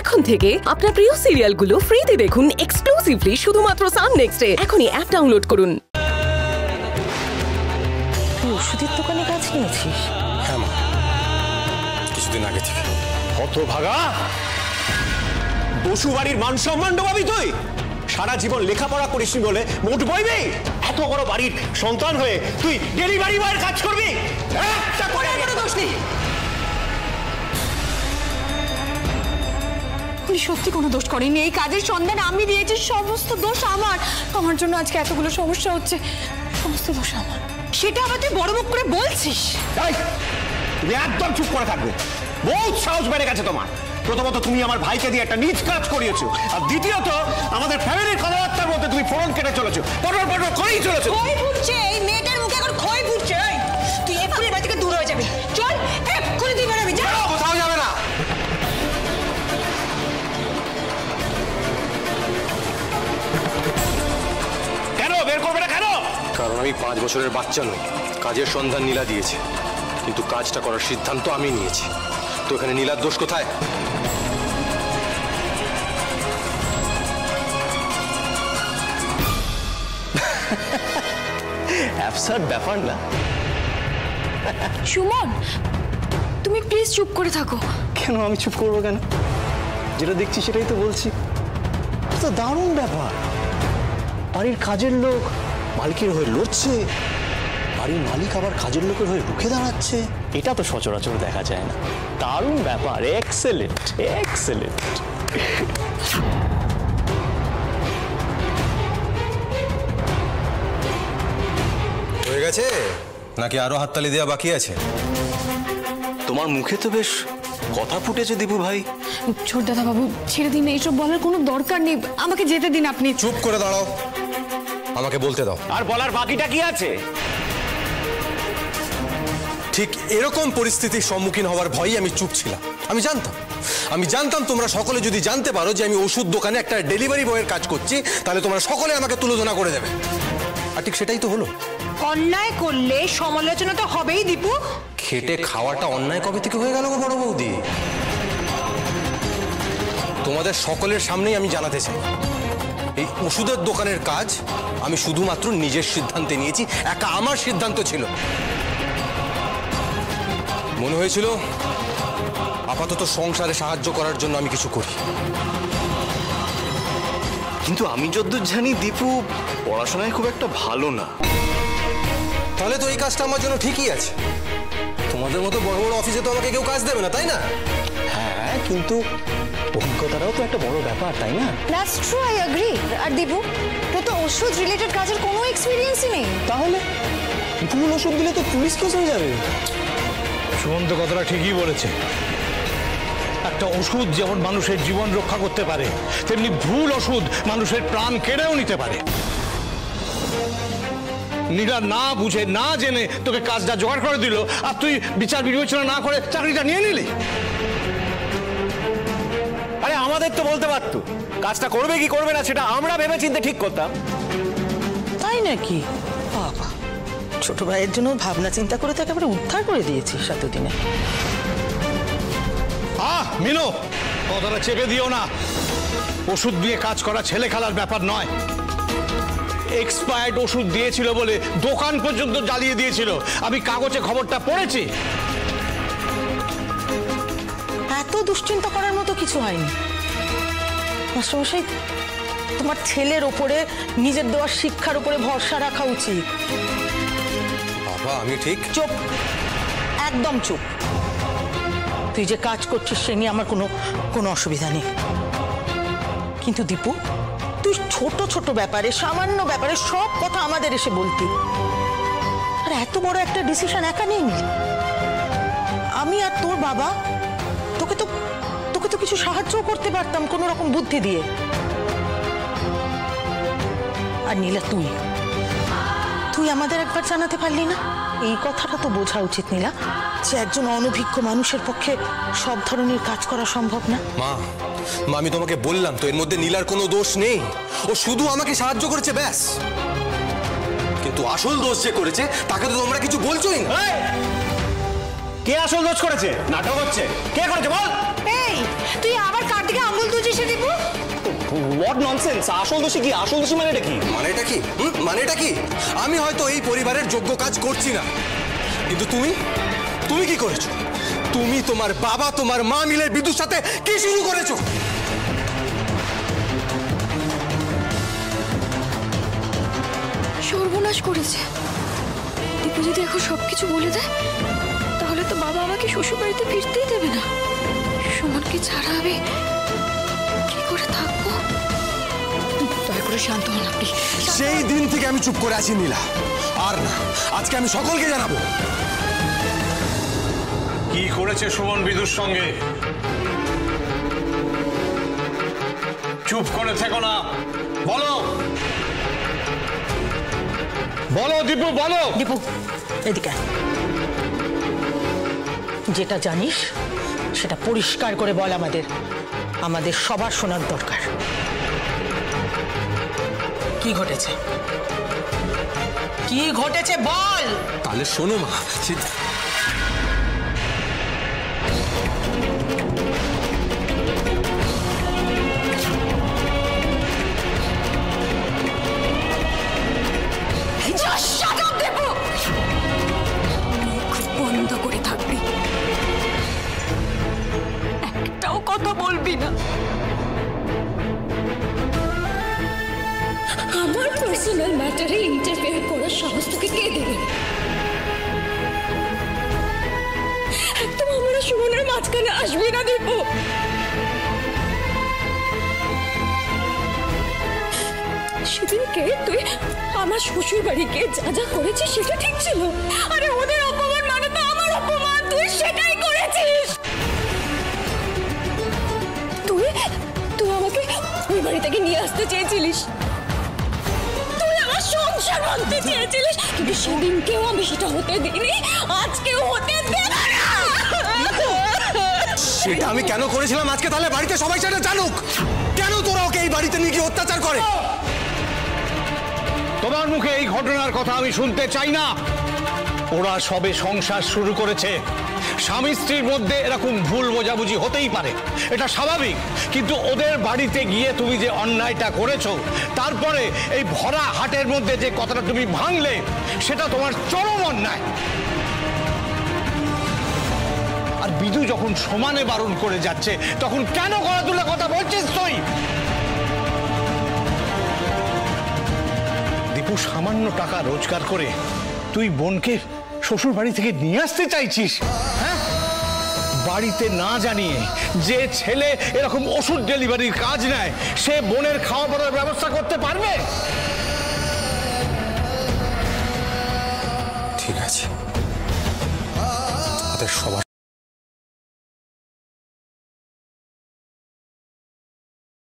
এখন থেকে আপনার প্রিয় সিরিয়ালগুলো ফ্রিতে দেখুন এক্সক্লুসিভলি শুধুমাত্র সান নেক্সটে। এখনই অ্যাপ ডাউনলোড করুন। তুই ওষুধের দোকানে কাজ নিয়েছিস? হ্যাঁ মা, কিছুদিন আগে থেকে। হতভাগা, বসু বাড়ির মান সম্মান ডোবাবি তুই? সারা জীবন লেখাপড়া করিসনি বলে মোট বইবি? এত বড় বাড়ির সন্তান হয়ে তুই ডেলিভারি বয়ের কাজ করবি? একটা করে কোনো দোষ নেই। উনি সত্যি কোনো দোষ করেনি, এই কাজের সন্ধান আমি দিয়েছি, সমস্ত দোষ আমার। আমার জন্য আজকে এতগুলো সমস্যা হচ্ছে, সমস্ত দোষ আমার। সেটা আবার তুই বড় মুখ করে বলছিস? তুমি একদম চুপ করে থাকবে। বহুত সাহস বেড়ে গেছে তোমার। প্রথমত তুমি আমার ভাইকে দিয়ে একটা নিজ কাজ করিয়েছো, আর দ্বিতীয়ত আমাদের ফ্যামিলির কথাবার্তার মধ্যে তুমি ফোড়ন কেটে চলেছো, পটর পটর করেই চলেছো। খই ফুটছে, এই মেয়েটার মুখে এখন খই ফুটছে। তুই এক্ষুনি বাড়ি থেকে দূর হয়ে যাবি, চল এক্ষুনি তুই বেরোবি। যা, কোথাও যাবে না। কেন বের করবে না কেন? কারণ আমি 5 বছরের বাচ্চা নই। কাজের সন্ধান নীলা দিয়েছে, কিন্তু কাজটা করার সিদ্ধান্ত আমি নিয়েছি। তো এখানে নীলার দোষ কোথায়? অ্যাবসার্ড ব্যাপার না? সুমন, তুমি প্লিজ চুপ করে থাকো। কেন আমি চুপ করবো কেন? যেটা দেখছি সেটাই তো বলছি। তো দারুণ ব্যাপার। বাড়ির কাজের লোক মালিকের হয়ে লড়ছে, বাড়ির মালিক আবার কাজের লোকের হয়ে রুখে দাঁড়াচ্ছে। এটা তো সচরাচর দেখা যায় না। দারুণ ব্যাপার। Excellent, excellent. হয়ে গেছে নাকি আরো হাততালি দেওয়া বাকি আছে? তোমার মুখে তো বেশ কথা ফুটেছে দীপু ভাই। ছোট দাদা বাবু, ছেড়ে দিন, এইসব বলার কোনো দরকার নেই। আমাকে যেতে দিন আপনি। চুপ করে দাঁড়াও, আমাকে বলতে দাও। আর বলার বাকিটা কি আছে? ঠিক এরকম পরিস্থিতির সম্মুখীন হওয়ার ভয়ই আমি চুপ ছিলাম। আমি জানতাম তোমরা সকলে যদি জানতে পারো যে আমি ওষুধ দোকানে একটা ডেলিভারি বয়ের কাজ করছি, তাহলে তোমরা সকলে আমাকে তুলোধনা করে দেবে। আর ঠিক সেটাই তো হলো। অন্যায় করলে সমালোচনা তো হবেই দীপু। খেটে খাওয়াটা অন্যায় কবে থেকে হয়ে গেল গো বড় বৌদি? তোমাদের সকলের সামনেই আমি জানাতে চাই, এই ওষুধের দোকানের কাজ আমি শুধুমাত্র নিজের সিদ্ধান্তে নিয়েছি। একা আমার সিদ্ধান্ত ছিল। মনে হয়েছিল আপাতত সংসারে সাহায্য করার জন্য আমি কিছু করি। কিন্তু আমি যতদূর জানি দীপু পড়াশোনায় খুব একটা ভালো না। তাহলে তো এই কাজটা আমার জন্য ঠিকই আছে। তোমাদের মতো বড় বড় অফিসে তো আমাকে কেউ কাজ দেবে না, তাই না? হ্যাঁ, কিন্তু অভিজ্ঞতাটাও তো একটা বড় ব্যাপার, তাই না? That's true, I agree. আর দীপু, তোর তো ওষুধ রিলেটেড কাজের কোনো এক্সপেরিয়েন্সই নেই। তাহলে ভুল ওষুধ দিলে তো পুলিশ কেস হয়ে যাবে। সুমন্ত কথাটা ঠিকই বলেছে। একটা ওষুধ যেমন মানুষের জীবন রক্ষা করতে পারে, তেমনি ভুল ওষুধ মানুষের প্রাণ কেড়েও নিতে পারে। নীলা না বুঝে না জেনে তোকে কাজটা জোগাড় করে দিল, আর তুই বিচার বিবেচনা না করে চাকরিটা নিয়ে নিলি। আরে আমাদের তো বলতে পারতো, কাজটা করবে কি করবে না সেটা আমরা ভেবে চিন্তে ঠিক করতাম। তাই নাকি? বাবা, ছোট ভাইয়ের জন্য ভাবনা চিন্তা করে তো একেবারে উদ্ধার করে দিয়েছিস এতদিনে। মিনু, কথাটা চেপে দিও না। ওষুধ দিয়ে কাজ করা ছেলে খেলার ব্যাপার নয়। এক্সপায়ার্ড ওষুধ দিয়েছিল বলে দোকান পর্যন্ত জ্বালিয়ে দিয়েছিল। আমি কাগজে খবরটা পড়েছি। এত দুশ্চিন্তা করার মতো কিছু হয়নি মাস্টারমশাই। তোমার ছেলের ওপরে, নিজের দেওয়ার শিক্ষার উপরে ভরসা রাখা উচিত। বাবা, আমি ঠিক। চুপ, একদম চুপ। তুই যে কাজ করছিস সে নিয়ে আমার কোনো অসুবিধা নেই, কিন্তু দীপু, তুই ছোট ছোট ব্যাপারে, সামান্য ব্যাপারে সব কথা আমাদের এসে বলতি। আর এত বড় একটা ডিসিশন একা নিয়ে নিলি। আমি আর তোর বাবা তোকে তো কিছু সাহায্য করতে পারতাম কোনো রকম বুদ্ধি দিয়ে। আর নীলা, তুই আমাদের একবার জানাতে পারলি না? এই কথাটা তো বোঝা উচিত নীলা, যে একজন অনভিজ্ঞ মানুষের পক্ষে সব ধরনের কাজ করা সম্ভব না। মা, আমি তোমাকে বললাম তো, এর মধ্যে নীলার কোনো দোষ নেই। ও শুধু আমাকে সাহায্য করেছে, ব্যাস। কিন্তু আসল দোষ যে করেছে তাকে তো তোমরা কিছু বলছোই না। কে আসল দোষ করেছে? নাটক হচ্ছে। কে করেছে বল? এই, তুই আবার কার দিকে হোয়াট ননসেন্স! আসল দোষী কি? আসল দোষী মানেটা কি? মানেটা কি? মানেটা কি? আমি হয়তো এই পরিবারের যোগ্য কাজ করছি না, কিন্তু তুমি কি করেছো? তুমি, তোমার বাবা, তোমার মা মিলে বিদুর সাথে কি শুরু করেছো? সর্বনাশ করেছে। দীপু যদি এখন সবকিছু বলে দেয় তাহলে তো বাবা আমাকে শ্বশুর বাড়িতে ফিরতেই দেবে না। সুমনকে ছাড়া আমি কি করে থাকবো? দয়া করে শান্ত হন আপনি। সেই দিন থেকে আমি চুপ করে আছি নীলা, আর না, আজকে আমি সকলকে জানাবো কি করেছে সুমন বিদুর সঙ্গে। চুপ করে থেকো না, বলো বলো দীপু, বলো। দীপু, এদিকে আয়। যেটা জানিস সেটা পরিষ্কার করে বল, আমাদের সবার শোনার দরকার। কি ঘটেছে? কি ঘটেছে বল। তাহলে শোনো মা, বন্ধ করে থাকবি, একটাও কথা বলবি না। আমার পার্সোনাল ম্যাটারে ইন্টারফেয়ার করার সাহস তোকে কে দেবে? একদম আমরা সুমনের মাঝখানে আসবি না দীপু। সেদিনকে তুই আমার শ্বশুর বাড়ি গিয়ে যা যা করেছিস সেটা ঠিক ছিল। আরে ওদের অপমান মানে তো আমার অপমান, তুই সেটাই করেছিস। তুই আমাকে ওই বাড়ি থেকে নিয়ে আসতে চেয়েছিলিস, তুই আমার সংসার ভাঙতে চেয়েছিলিস, কিন্তু সেদিনকেও আমি সেটা হতে দিইনি, আজকেও হতে দেব না। সেটা আমি কেন করেছিলাম আজকে তাহলে বাড়িতে সবাই সেটা জানুক। কেন তোরা ওকে এই বাড়িতে নিয়ে গিয়ে অত্যাচার করে? তোমার মুখে এই ঘটনার কথা আমি শুনতে চাই না। ওরা সবে সংসার শুরু করেছে, স্বামী স্ত্রীর মধ্যে এরকম ভুল বোঝাবুঝি হতেই পারে, এটা স্বাভাবিক। কিন্তু ওদের বাড়িতে গিয়ে তুমি যে অন্যায়টা করেছো, তারপরে এই ভরা হাটের মধ্যে যে কথাটা তুমি ভাঙলে, সেটা তোমার চরম অন্যায়। আর বিদু যখন সমানে বারণ করে যাচ্ছে, তখন কেন গলা তুলে কথা বলছিস তুই? দীপু, সামান্য টাকা রোজগার করে তুই বোনকে শ্বশুর বাড়ি থেকে নিয়ে আসতে চাইছিস? হ্যাঁ, বাড়িতে না জানিয়ে যে ছেলে এরকম ওষুধ ডেলিভারির কাজ নেয়, সে বোনের খাওয়া পড়ার ব্যবস্থা করতে পারবে? ঠিক আছে, ওদের সবার